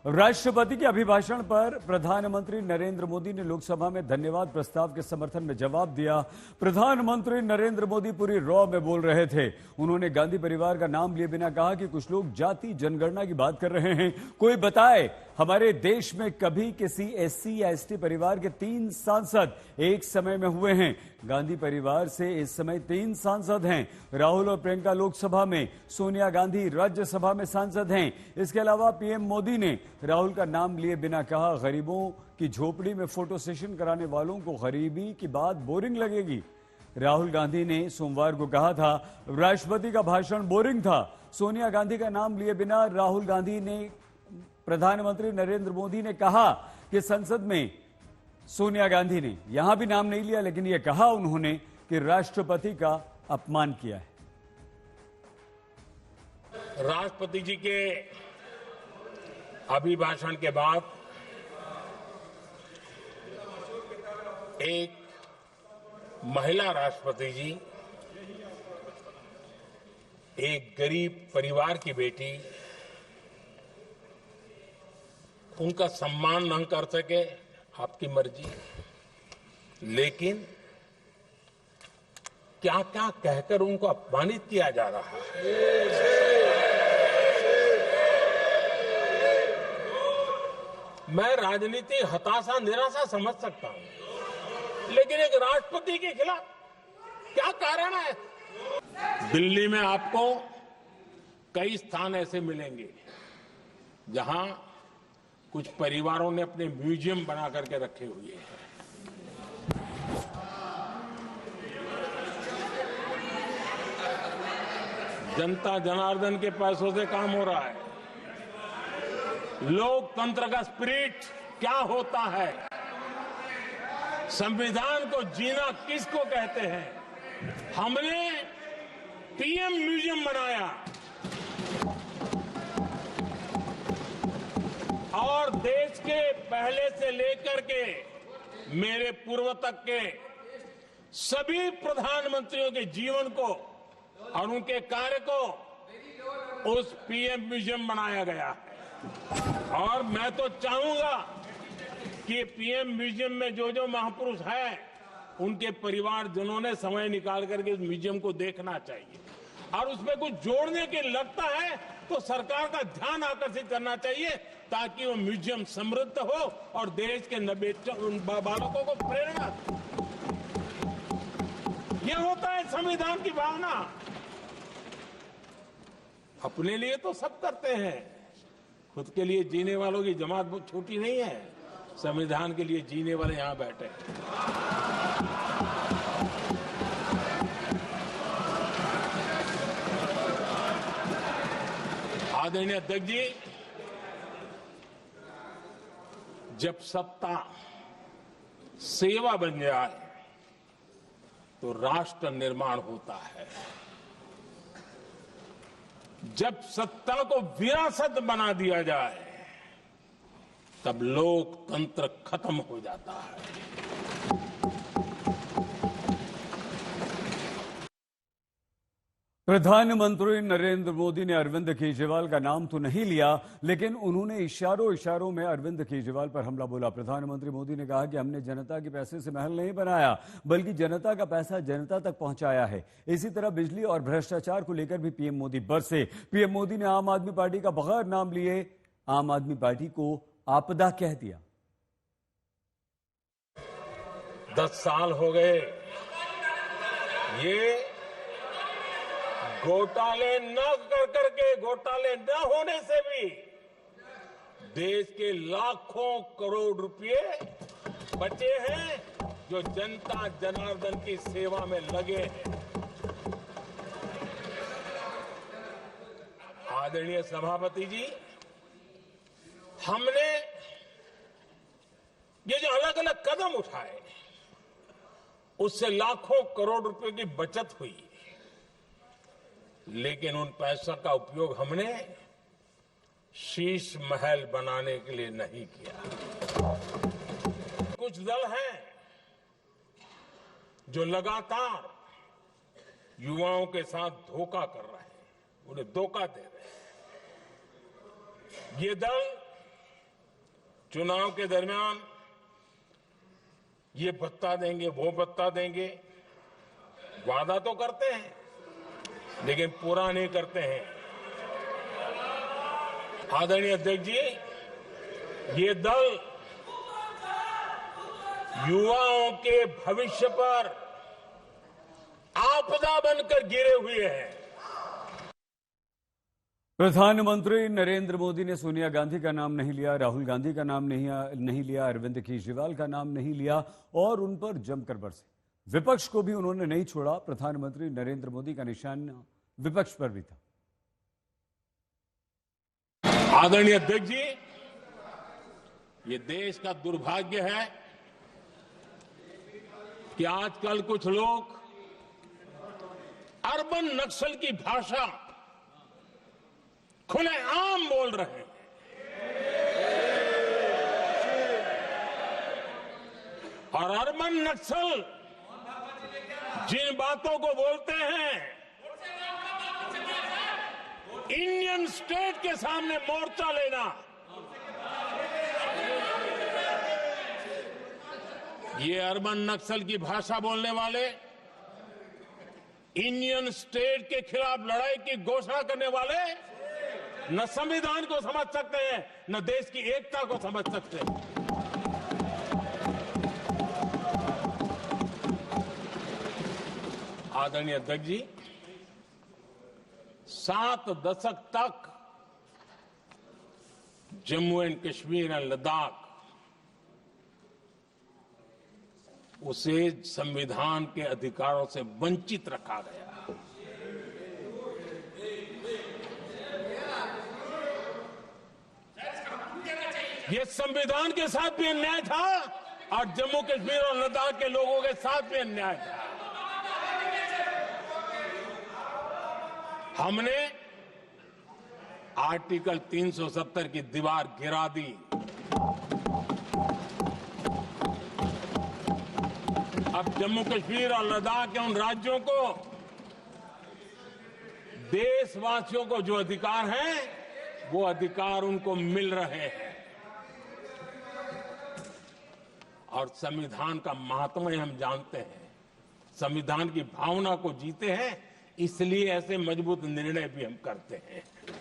राष्ट्रपति के अभिभाषण पर प्रधानमंत्री नरेंद्र मोदी ने लोकसभा में धन्यवाद प्रस्ताव के समर्थन में जवाब दिया। प्रधानमंत्री नरेंद्र मोदी पूरी रॉ में बोल रहे थे। उन्होंने गांधी परिवार का नाम लिए बिना कहा कि कुछ लोग जाति जनगणना की बात कर रहे हैं। कोई बताए हमारे देश में कभी किसी एससी या एसटी परिवार के 3 सांसद एक समय में हुए हैं। गांधी परिवार से इस समय 3 सांसद हैं। राहुल और प्रियंका लोकसभा में, सोनिया गांधी राज्यसभा में सांसद हैं। इसके अलावा पीएम मोदी ने राहुल का नाम लिए बिना कहा, गरीबों की झोपड़ी में फोटो सेशन कराने वालों को गरीबी की बात बोरिंग लगेगी। राहुल गांधी ने सोमवार को कहा था राष्ट्रपति का भाषण बोरिंग था। सोनिया गांधी का नाम लिए बिना राहुल गांधी ने प्रधानमंत्री नरेंद्र मोदी ने कहा कि संसद में सोनिया गांधी ने यहां भी नाम नहीं लिया, लेकिन यह कहा उन्होंने कि राष्ट्रपति का अपमान किया है। राष्ट्रपति जी के अभिभाषण के बाद एक महिला राष्ट्रपति जी एक गरीब परिवार की बेटी, उनका सम्मान न कर सके, आपकी मर्जी, लेकिन क्या क्या कहकर उनको अपमानित किया जा रहा है। मैं राजनीति हताशा निराशा समझ सकता हूं, लेकिन एक राष्ट्रपति के खिलाफ क्या कारण है। दिल्ली में आपको कई स्थान ऐसे मिलेंगे जहां कुछ परिवारों ने अपने म्यूजियम बना करके रखे हुए हैं। जनता जनार्दन के पैसों से काम हो रहा है। लोकतंत्र का स्पिरिट क्या होता है, संविधान को जीना किसको कहते हैं। हमने पीएम म्यूजियम बनाया और देश के पहले से लेकर के मेरे पूर्व तक के सभी प्रधानमंत्रियों के जीवन को और उनके कार्य को उस पीएम म्यूजियम बनाया गया है। और मैं तो चाहूंगा कि पीएम म्यूजियम में जो जो महापुरुष हैं, उनके परिवारजनों ने समय निकाल करके इस म्यूजियम को देखना चाहिए और उसमें कुछ जोड़ने के लगता है तो सरकार का ध्यान आकर्षित करना चाहिए, ताकि वो म्यूजियम समृद्ध हो और देश के बालकों को प्रेरणा दे। ये होता है संविधान की भावना। अपने लिए तो सब करते हैं, खुद के लिए जीने वालों की जमात बहुत छोटी नहीं है। संविधान के लिए जीने वाले यहां बैठे हैं। आदरणीय अध्यक्ष जी, जब सत्ता सेवा बन जाए तो राष्ट्र निर्माण होता है। जब सत्ता को विरासत बना दिया जाए तब लोकतंत्र खत्म हो जाता है। प्रधानमंत्री नरेंद्र मोदी ने अरविंद केजरीवाल का नाम तो नहीं लिया, लेकिन उन्होंने इशारों में अरविंद केजरीवाल पर हमला बोला। प्रधानमंत्री मोदी ने कहा कि हमने जनता के पैसे से महल नहीं बनाया, बल्कि जनता का पैसा जनता तक पहुंचाया है। इसी तरह बिजली और भ्रष्टाचार को लेकर भी पीएम मोदी बरसे। पीएम मोदी ने आम आदमी पार्टी का बगैर नाम लिए आम आदमी पार्टी को आपदा कह दिया। 10 साल हो गए ये घोटाले न कर करके, घोटाले न होने से भी देश के लाखों करोड़ रुपए बचे हैं, जो जनता जनार्दन की सेवा में लगे हैं। आदरणीय सभापति जी, हमने ये जो अलग अलग कदम उठाए, उससे लाखों करोड़ रुपए की बचत हुई, लेकिन उन पैसों का उपयोग हमने शीश महल बनाने के लिए नहीं किया। कुछ दल हैं जो लगातार युवाओं के साथ धोखा कर रहे हैं, उन्हें धोखा दे रहे हैं। ये दल चुनाव के दरमियान ये भत्ता देंगे, वो भत्ता देंगे, वादा तो करते हैं लेकिन पूरा नहीं करते हैं। आदरणीय अध्यक्ष जी, ये दल युवाओं के भविष्य पर आपदा बनकर गिरे हुए हैं। प्रधानमंत्री नरेंद्र मोदी ने सोनिया गांधी का नाम नहीं लिया, राहुल गांधी का नाम नहीं लिया, अरविंद केजरीवाल का नाम नहीं लिया और उन पर जमकर बरसे। विपक्ष को भी उन्होंने नहीं छोड़ा। प्रधानमंत्री नरेंद्र मोदी का निशान विपक्ष पर भी था। आदरणीय अध्यक्ष जी, ये देश का दुर्भाग्य है कि आजकल कुछ लोग अर्बन नक्सल की भाषा खुलेआम बोल रहे हैं और अर्बन नक्सल जिन बातों को बोलते हैं, इंडियन स्टेट के सामने मोर्चा लेना, ये अर्बन नक्सल की भाषा बोलने वाले, इंडियन स्टेट के खिलाफ लड़ाई की घोषणा करने वाले न संविधान को समझ सकते हैं, न देश की एकता को समझ सकते हैं। आदरणीय अध्यक्ष जी, 7 दशक तक जम्मू एंड कश्मीर और लद्दाख उसे संविधान के अधिकारों से वंचित रखा गया। ये संविधान के साथ भी अन्याय था और जम्मू कश्मीर और लद्दाख के लोगों के साथ भी अन्याय था। हमने आर्टिकल 370 की दीवार गिरा दी। अब जम्मू कश्मीर और लद्दाख के उन राज्यों को, देशवासियों को जो अधिकार हैं, वो अधिकार उनको मिल रहे हैं और संविधान का महात्म्य हम जानते हैं, संविधान की भावना को जीते हैं, इसलिए ऐसे मजबूत निर्णय भी हम करते हैं।